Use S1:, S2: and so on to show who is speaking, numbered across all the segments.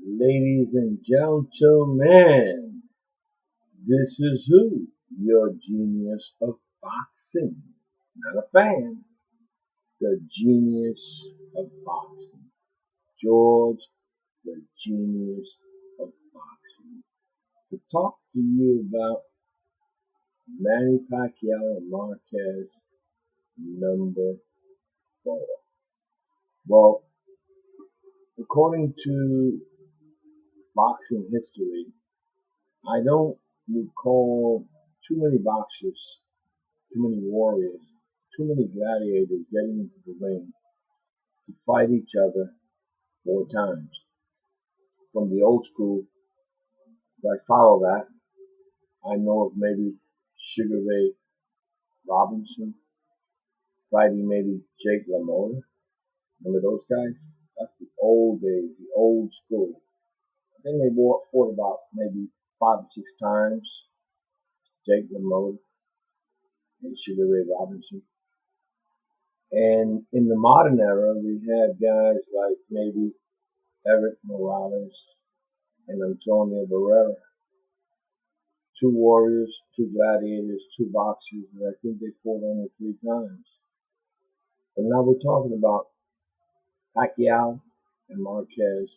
S1: Ladies and gentlemen, this is who? Your genius of boxing. Not a fan, the genius of boxing. George, the genius of boxing. To talk to you about Manny Pacquiao and Marquez, number 4. Well, according to boxing history, I don't recall too many boxers, too many warriors, too many gladiators getting into the ring to fight each other 4 times. From the old school, if I follow that, I know of maybe Sugar Ray Robinson fighting maybe Jake LaMotta. Remember those guys? That's the old days, the old school. I think they fought about maybe 5 or 6 times. Jake LaMotta and Sugar Ray Robinson. And in the modern era, we have guys like maybe Erik Morales and Antonio Barrera. 2 warriors, 2 gladiators, 2 boxers, and I think they fought only 3 times. But now we're talking about Pacquiao and Marquez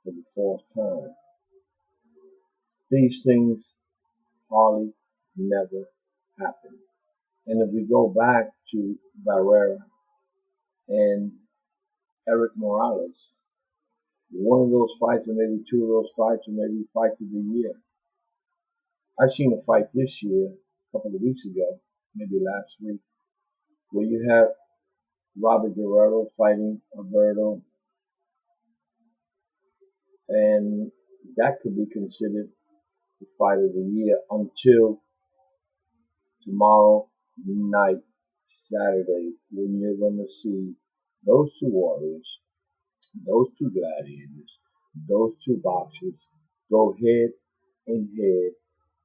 S1: for the 4th time. These things hardly never happen. And if we go back to Barrera and Erik Morales, one of those fights or maybe 2 of those fights or maybe fight of the year. I seen a fight this year, a couple of weeks ago, maybe last week, where you have Robert Guerrero fighting Alberto, and that could be considered the fight of the year until tomorrow night, Saturday, when you're going to see those 2 warriors, those 2 gladiators, those 2 boxers go head and head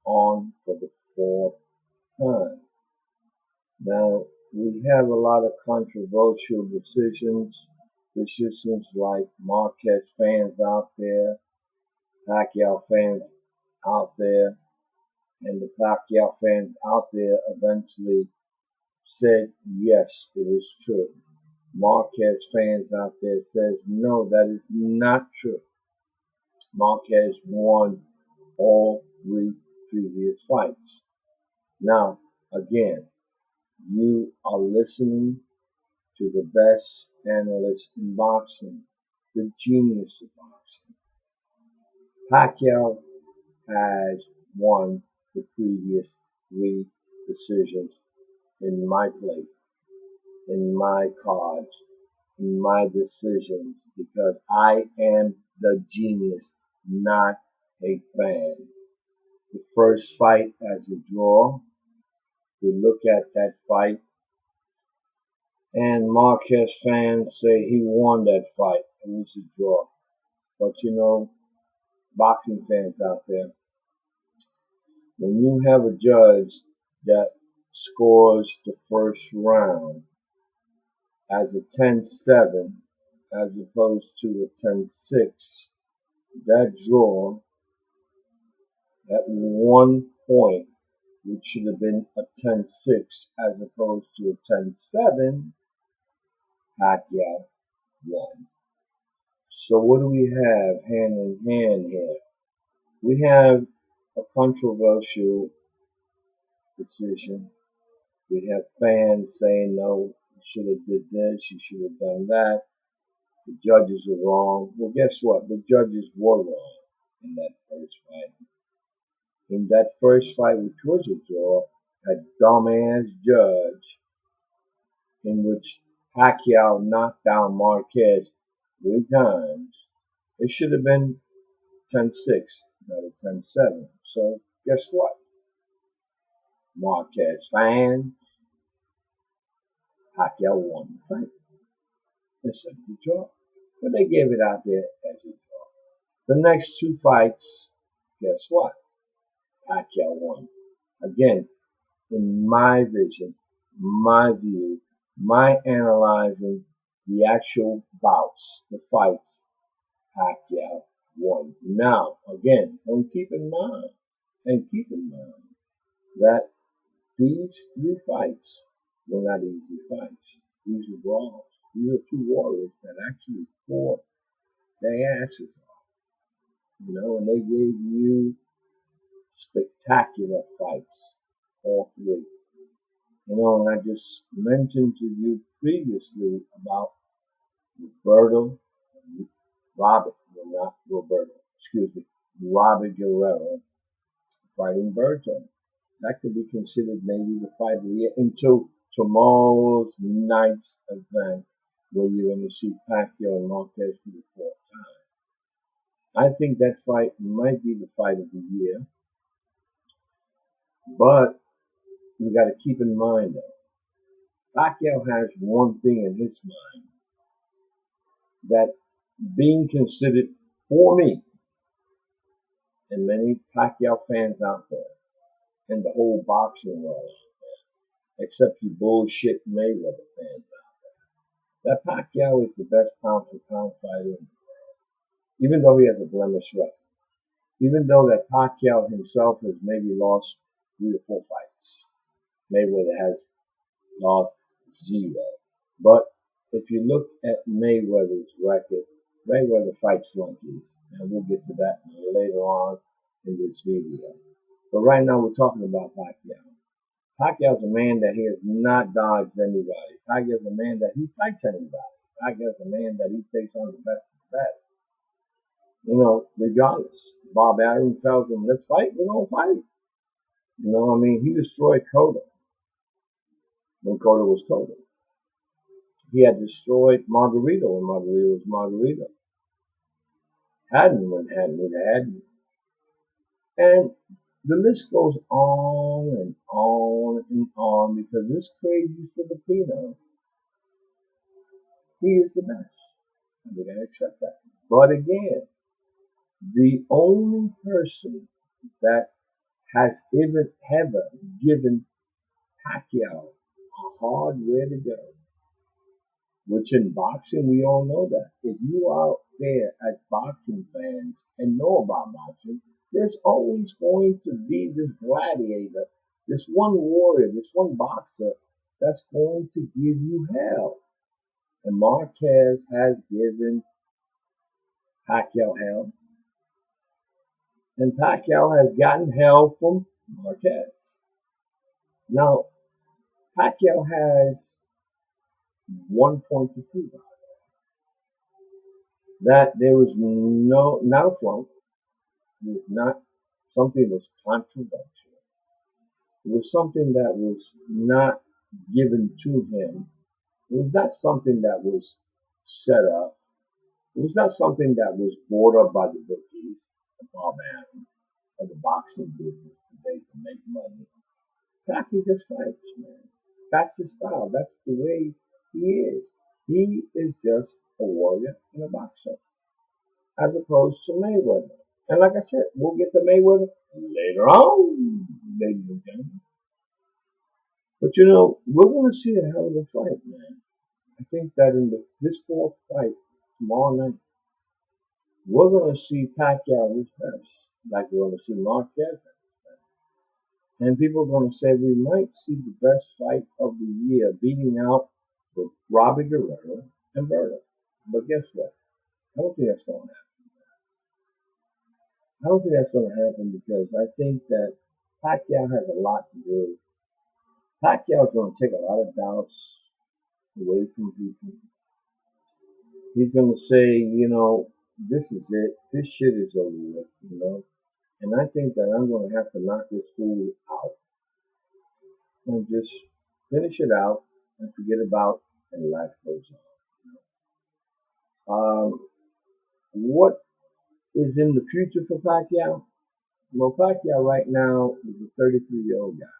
S1: on for the 4th time. Now, we have a lot of controversial decisions like Marquez fans out there, Pacquiao fans out there, and the Pacquiao fans out there eventually said, yes, it is true. Marquez fans out there says, no, that is not true. Marquez won all 3 previous fights. Now, again, you are listening to the best analyst in boxing, the genius of boxing. Pacquiao has won the previous 3 decisions in my plate, in my cards, in my decisions, because I am the genius, not a fan. The first fight as a draw, we look at that fight, and Marquez fans say he won that fight. It was a draw. But boxing fans out there, when you have a judge that scores the first round as a 10-7 as opposed to a 10-6, that draw at 1 point, which should have been a 10-6 as opposed to a 10-7, Pacquiao won. So what do we have hand in hand here? We have a controversial decision. We have fans saying, no, you should have did this, you should have done that. The judges are wrong. Well, guess what? The judges were wrong in that first fight. In that first fight, which was a draw, a dumbass judge in which Pacquiao knocked down Marquez 3 times. It should have been 10-6, not a 10-7. So guess what? Marquez fans, Pacquiao won the fight. It's a draw. But they gave it out there as a draw. The next 2 fights, guess what? Pacquiao won. Again, in my vision, my view, my analyzing the actual bouts, the fights, Pacquiao won. Now, again, don't keep in mind, and keep in mind that these three fights were not easy fights. These were brawls. These are two warriors that actually fought their asses off, and they gave you spectacular fights, all three. And I just mentioned to you previously about Roberto, not Roberto, excuse me, Robert Guerrero fighting Berto. That could be considered maybe the fight of the year until tomorrow's night's event where you're going to see Pacquiao and Marquez for the fourth time. I think that fight might be the fight of the year, but you got to keep in mind that Pacquiao has one thing in his mind that being considered, for me, and many Pacquiao fans out there, and the whole boxing world, except you bullshit Mayweather fans out there, that Pacquiao is the best pound-for-pound fighter, even though he has a blemish record. Even though that Pacquiao himself has maybe lost 3 or 4 fights. Mayweather has lost 0. But if you look at Mayweather's record, Mayweather fights flunkies, and we'll get to that later on in this video. But right now we're talking about Pacquiao. Pacquiao's a man that he has not dodged anybody. Pacquiao's a man that he fights anybody. Pacquiao's a man that he takes on the best of the best. Regardless. Bob Arum tells him, let's fight, we're going to fight. He destroyed Cotto when Cotto was Cotto. He had destroyed Margarito when Margarito was Margarito. Hadn't when Hadden was Hadden. And the list goes on and on and on because this crazy Filipino, he is the best. And we're going to accept that. But again, the only person that has ever given Pacquiao a hard way to go, which in boxing we all know that. If you are out there as boxing fans and know about boxing, there's always going to be this gladiator, this one warrior, this one boxer that's going to give you hell. And Marquez has given Pacquiao hell. And Pacquiao has gotten hell from Marquez. Now, Pacquiao has one point to prove out. That there was not a flunk. It was not something that was controversial. It was something that was not given to him. It was not something that was set up. It was not something that was brought up by the bookies, the Bob Arum, or the boxing business today to make money. Pacquiao just fights, man. That's his style. That's the way he is. He is just a warrior and a boxer, as opposed to Mayweather. And like I said, we'll get to Mayweather later on, ladies and gentlemen. But we're going to see a hell of a fight, man. I think that in this fourth fight tomorrow night, we're going to see Pacquiao at his best, like we're going to see Marquez at his best. And people are going to say we might see the best fight of the year, beating out with Robert Guerrero and Berto. But guess what? I don't think that's going to happen. I don't think that's going to happen because I think that Pacquiao has a lot to do. Pacquiao is going to take a lot of doubts away from people. He's going to say, this is it. This shit is over with, And I think that I'm going to have to knock this fool out and just finish it out and forget about it, and life goes on. What is in the future for Pacquiao? Well, Pacquiao right now is a 33-year-old guy.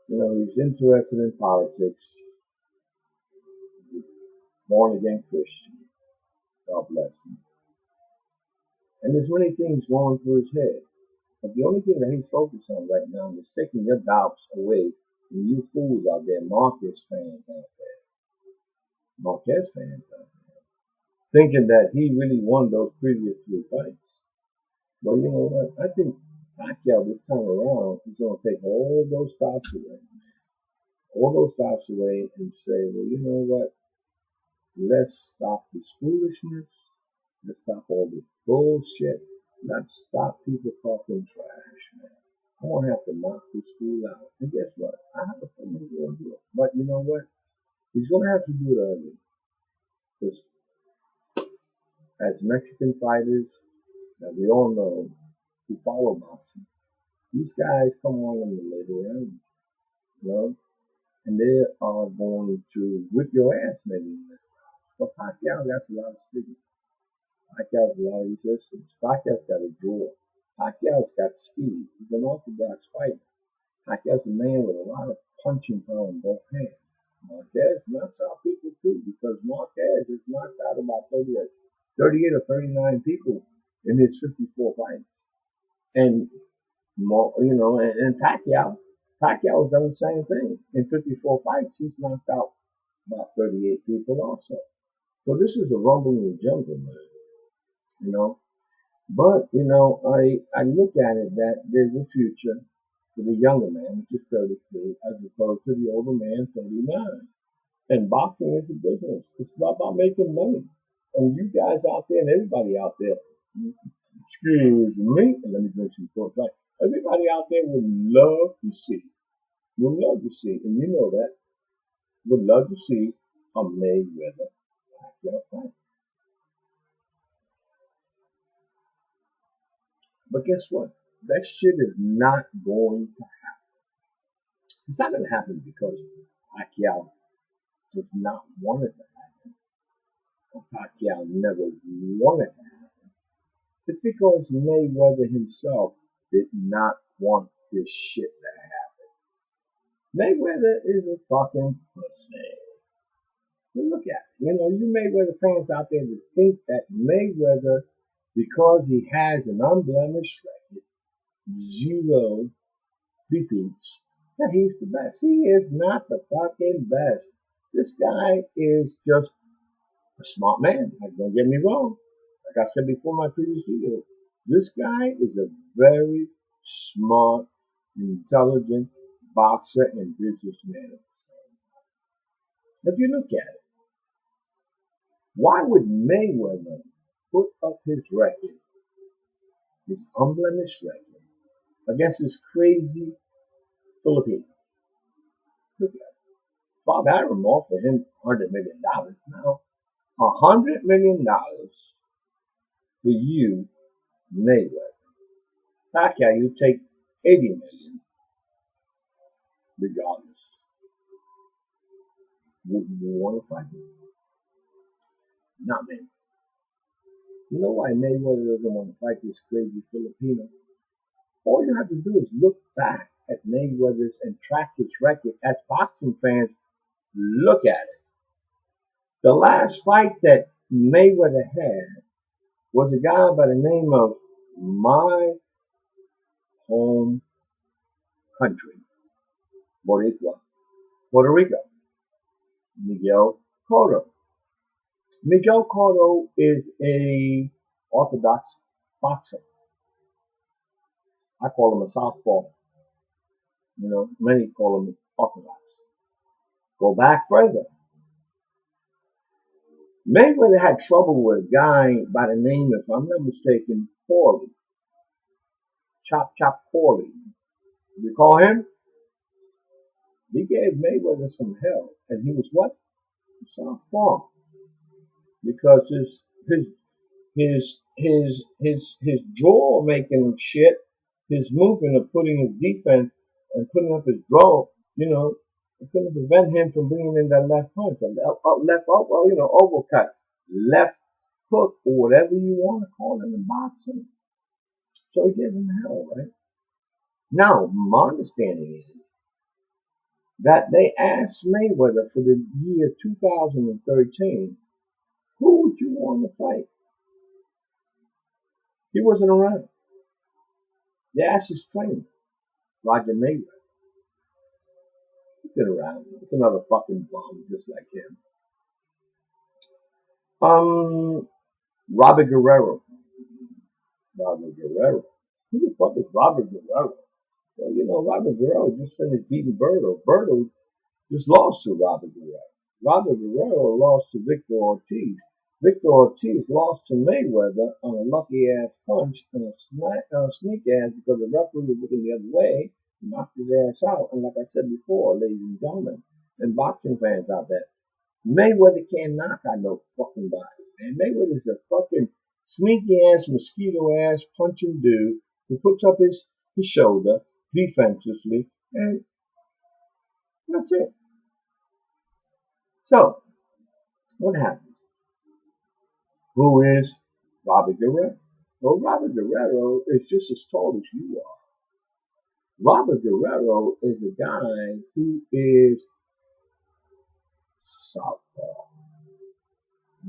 S1: He's interested in politics. He's born again Christian. God bless him. And there's many things going through his head. But the only thing that he's focused on right now is taking your doubts away from you fools out there, Marquez fans out there. thinking that he really won those previous three fights. Well, you know what? I think Pacquiao this time around is going to take all those stops away, and say, well, you know what? Let's stop this foolishness. Let's stop all this bullshit. Let's stop people talking trash, man. I'm gonna have to knock this fool out. And guess what? I have a feeling he's gonna do it. But you know what? He's gonna have to do it early. Because as Mexican fighters, that we all know, who follow boxing, these guys come on in the later rounds, you know, and they are going to whip your ass maybe. But Pacquiao got a lot of stigma. Pacquiao's a lot of resistance. Pacquiao's got a draw. Pacquiao's got speed. He's an orthodox fighter. Pacquiao's a man with a lot of punching power in both hands. Marquez knocks out people too, because Marquez has knocked out about 38 or 39 people in his 54 fights. And and Pacquiao has done the same thing. In 54 fights, he's knocked out about 38 people also. So this is a rumble in the jungle, man. You know, but I look at it that there's a future for the younger man, which is 33, as opposed to the older man, 39. And boxing is a business. It's not about making money. And you guys out there and everybody out there, excuse me, and let me drink some cold light. Everybody out there would love to see, and you know that, would love to see a Mayweather Pacquiao fight. But guess what? That shit is not going to happen. It's not going to happen because Pacquiao does not want it to happen. Or Pacquiao never wanted it to happen. It's because Mayweather himself did not want this shit to happen. Mayweather is a fucking pussy. But look at it. You Mayweather fans out there that think that Mayweather, because he has an unblemished record, 0 defeats, that he's the best. He is not the fucking best. This guy is just a smart man. Don't get me wrong. Like I said before in my previous video, this guy is a very smart, intelligent boxer and businessman. If you look at it, why would Mayweather put up his record, his unblemished record, against this crazy Filipino? Look at it. Bob Arum offered him $100 million. Now, $100 million for you, Mayweather. Pacquiao, you take $80 million, regardless. Would you want to fight him? Not me. You know why Mayweather doesn't want to fight this crazy Filipino? All you have to do is look back at Mayweather's and track his record. As boxing fans, look at it. The last fight that Mayweather had was a guy by the name of my home country, Puerto Rico, Miguel Cotto. Miguel Cotto is a orthodox boxer. I call him a southpaw. Many call him orthodox. Go back further. Mayweather had trouble with a guy by the name, if I'm not mistaken, Corley. Chop Corley. You recall him? He gave Mayweather some hell, and he was what? Southpaw. Because his draw making shit, his movement of putting his defense and putting up his draw, it couldn't prevent him from bringing in that left punch, overcut, left hook, or whatever you want to call it in boxing. So he gave him hell, right? Now, my understanding is that they asked Mayweather for the year 2013, who would you want to fight? He wasn't around. They asked his trainer, Roger Mayweather. He's been around. It's another fucking bum just like him. Um, Robert Guerrero. Robert Guerrero. Who the fuck is Robert Guerrero? Well, Robert Guerrero just finished beating Berto. Berto just lost to Robert Guerrero. Robert Guerrero lost to Victor Ortiz. Victor Ortiz lost to Mayweather on a lucky ass punch and a sneak ass because the referee was looking the other way, knocked his ass out. And like I said before, ladies and gentlemen, and boxing fans out there, Mayweather can't knock out no fucking body, man. Mayweather's a fucking sneaky ass, mosquito ass punching dude who puts up his shoulder defensively, and that's it. So, what happened? Who is Robert Guerrero? Well, Robert Guerrero is just as tall as you are. Robert Guerrero is a guy who is southpaw.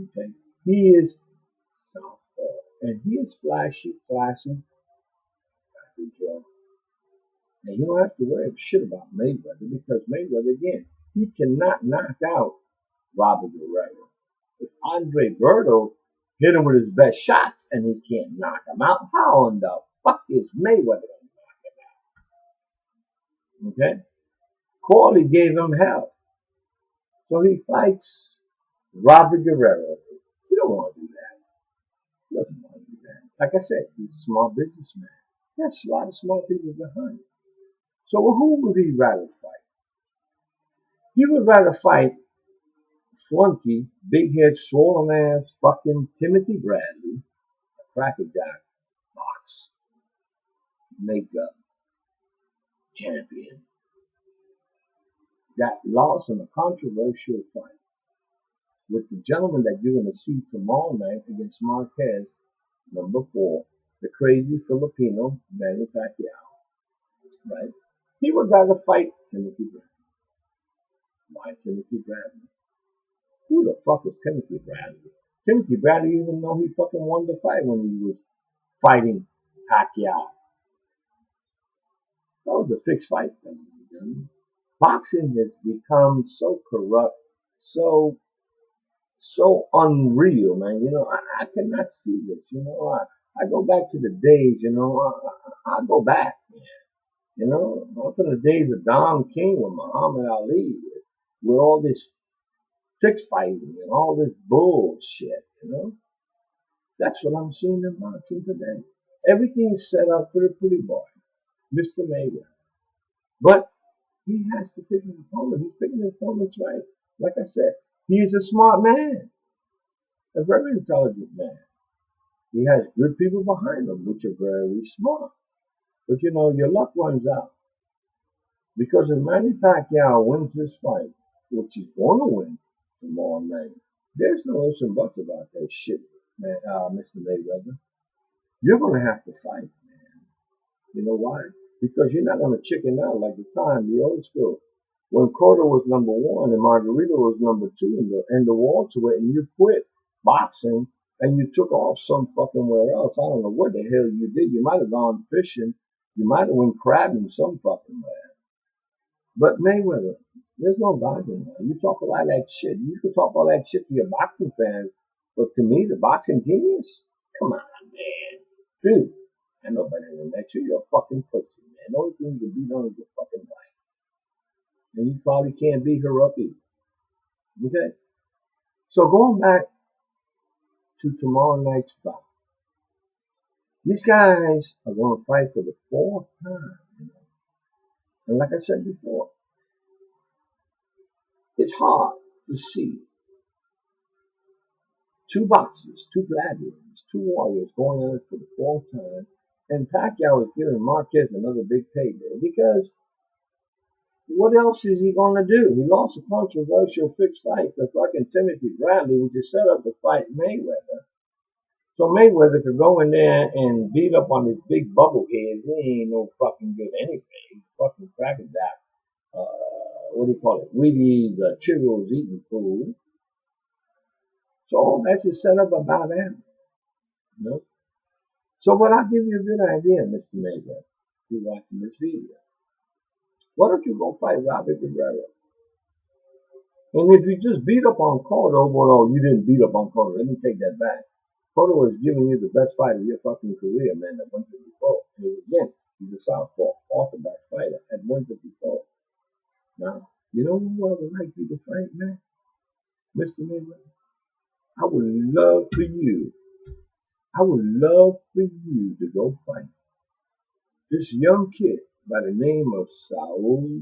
S1: Okay? He is southpaw. And he is flashy, classy, and you don't have to worry shit about Mayweather because Mayweather, again, he cannot knock out Robert Guerrero. If Andre Berto hit him with his best shots and he can't knock him out, how in the fuck is Mayweather going to knock him out? Okay? Corley gave him hell. So he fights Robert Guerrero. He don't want to do that. He doesn't want to do that. Like I said, he's a small businessman. There's a lot of small people behind him. So who would he rather fight? He would rather fight flunky, big head, swollen ass, fucking Timothy Bradley, a crackerjack, box, makeup, champion, that lost in a controversial fight with the gentleman that you're going to see tomorrow night against Marquez, number 4, the crazy Filipino, Manny Pacquiao, right? He would rather fight Timothy Bradley. Why Timothy Bradley? Who the fuck is Timothy Bradley? Timothy Bradley even know he fucking won the fight when he was fighting Pacquiao. That was a fixed fight thing. Boxing has become so corrupt, so unreal, man. I cannot see this. I go back to the days. I go back, man. Up in the days of Don King with Muhammad Ali, with all this fixed fighting and all this bullshit. That's what I'm seeing in boxing today. Everything's set up for the pretty boy, Mr. Mayweather. But he has to pick his opponent. He's picking his opponents right. Like I said, he is a smart man, a very intelligent man. He has good people behind him, which are very smart. But your luck runs out. Because if Manny Pacquiao wins this fight, which he's going to win tomorrow night, there's no ifs and buts about that shit, man, Mr. Mayweather. You're going to have to fight, man. You know why? Because you're not going to chicken out like the old school. When Cotto was number 1 and Margarito was number 2 in the welterweight, and you quit boxing and you took off some fucking where else. I don't know what the hell you did. You might have gone fishing. You might have went crabbing some fucking way. But Mayweather, there's no boxing. You talk a lot of that shit. You can talk all that shit to your boxing fans, but to me, the boxing genius, come on, man, dude. I know better than that. You're a fucking pussy, man. The only thing you can beat on is your fucking wife, and you probably can't beat her up either. Okay. So going back to tomorrow night's fight, these guys are going to fight for the 4th time. And like I said before, it's hard to see 2 boxers, 2 gladiators, 2 warriors going at it for the 4th time. And Pacquiao is giving Marquez another big payday because what else is he going to do? He lost a controversial fixed fight to fucking Timothy Bradley, which is set up to fight Mayweather. So Mayweather could go in there and beat up on his big bubble head. He ain't no fucking good anything. He's fucking crackerjack. What do you call it? Wheaties, Cheerios eating food. So all that's just set up about him. So but I'll give you a good idea, Mr. Mayweather, if you're watching this video. Why don't you go fight Robert Guerrero? And if you just beat up on Cotto, well, no, you didn't beat up on Cotto. Let me take that back. Cotto is giving you the best fight of your fucking career, man, at 154. And again, he's a southpaw, orthodox fighter at 154. Now, you know who I would like you to fight, man? Mr. Mayweather? I would love for you, to go fight this young kid by the name of Saul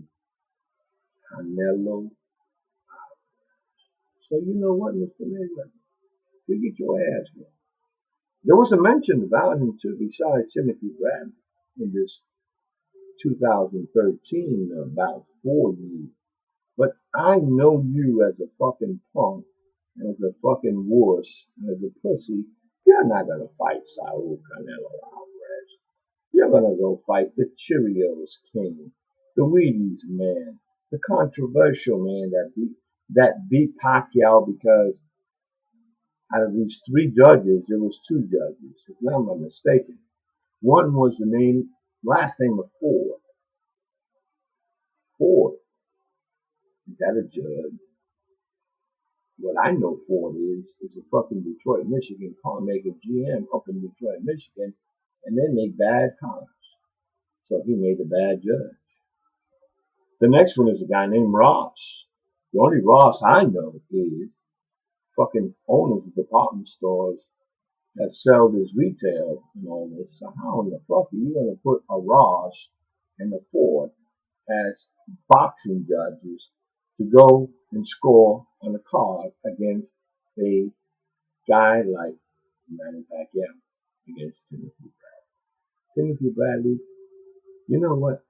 S1: Canelo. So you know what, Mr. Mayweather? You get your ass whooped. There was a mention about him too, besides Timothy Bradley, in this 2013 about 4 years. But I know you as a fucking punk, and as a fucking wuss, and as a pussy. You're not gonna fight Saul Canelo Alvarez. You're gonna go fight the Cheerios King, the Wheaties man, the controversial man that beat Pacquiao because out of these 3 judges, there was 2 judges, if I'm not mistaken. One was last name of Ford. Ford, is that a judge? What I know Ford is a fucking Detroit, Michigan car maker GM up in Detroit, Michigan, and they make bad cars. So he made a bad judge. The next one is a guy named Ross. The only Ross I know is fucking owners of department stores that sell this retail and all this. So how in the fuck are you going to put a Ross and a Ford as boxing judges to go and score on a card against a guy like Manny Pacquiao against Timothy Bradley? Timothy Bradley, you know what?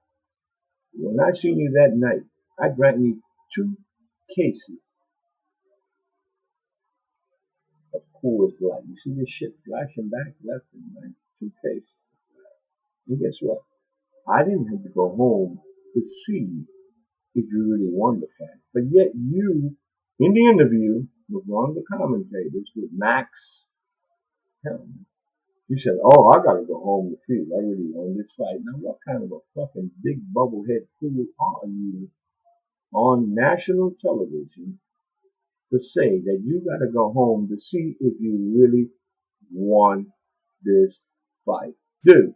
S1: When I seen you that night, I drank me 2 cases of Coors Light. You see this shit flashing back left and right? 2 cases. And guess what? I didn't have to go home to see if you really wanted to fight. But yet you, in the interview with one of the commentators, with Max Helm, you said, oh, I gotta go home to see if I really won this fight. Now what kind of a fucking big bubblehead fool are you on national television to say that you gotta go home to see if you really won this fight? Dude,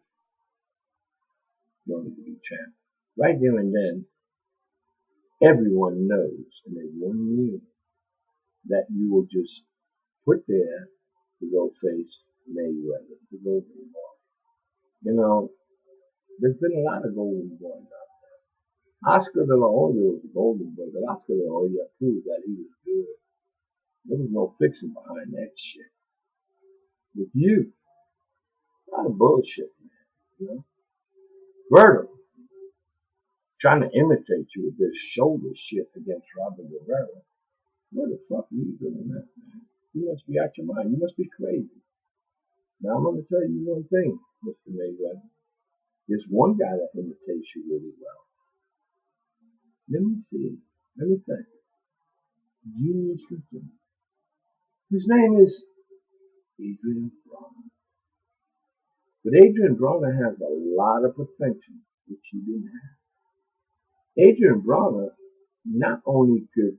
S1: you wanted to be champ. Right there and then, everyone knows, and everyone knew, that you were just put there to go face Mayweather, to go for the ball. You know, there's been a lot of golden boys out there. Oscar de la Hoya was a golden boy, but Oscar de la Hoya proved that he was good. There was no fixing behind that shit. With you, a lot of bullshit, man. You know? Berto, trying to imitate you with this shoulder shit against Robert Guerrero. Where the fuck are you doing that, man? You must be out your mind. You must be crazy. Now I'm going to tell you one thing, Mr. Mayweather. There's one guy that imitates you really well. Let me see. Let me think. Genius within. His name is Adrian Broner. But Adrian Broner has a lot of potential, which you didn't have. Adrian Broner not only could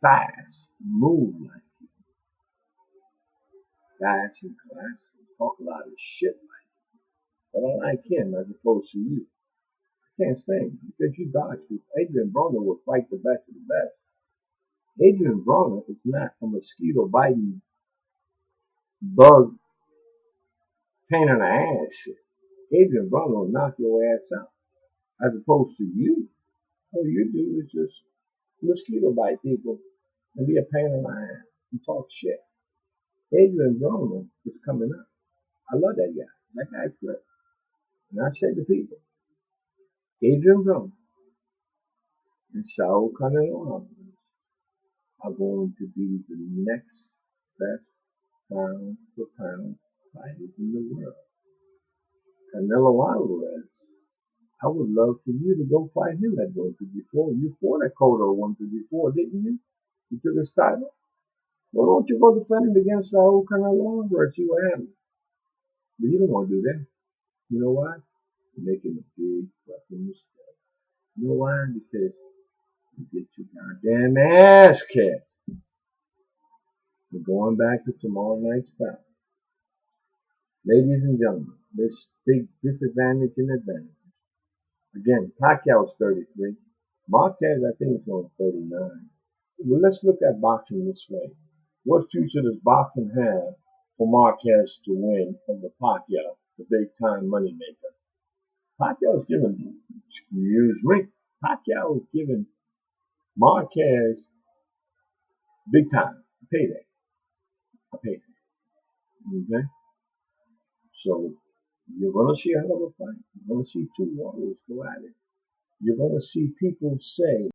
S1: fast, move like you, fast and classy, talk a lot of shit like you, but I like him as opposed to you. I can't say him because you dodge people. Adrian Broner will fight the best of the best. Adrian Broner is not a mosquito biting bug pain in the ass shit. Adrian Broner will knock your ass out. As opposed to you. All you do is just mosquito bite people and be a pain in the ass and talk shit. Adrian Broner is coming up. I love that guy. That guy's great. And I say to people, Adrian Broner and Saul Canelo are going to be the next best pound for pound fighters in the world. Canelo Alvarez, I would love for you to go fight him at 154. You fought at Cotto 154, didn't you? You took his title. Well, don't you go defend him against Saul Canelo Alvarez, see what happens. But you don't want to do that. You know why? You're making a big fucking mistake. You know why? Because you get your goddamn ass kicked. We're going back to tomorrow night's bout. Ladies and gentlemen, this big disadvantage and advantage. Again, Pacquiao's 33. Marquez, I think, is on 39. Well, let's look at boxing this way. What future does boxing have for Marquez to win over Pacquiao, the big-time moneymaker? Pacquiao is giving, excuse me, Pacquiao is giving Marquez big time, a payday. Okay? So you're going to see a hell of a fight. You're going to see two warriors go at it. You're going to see people say,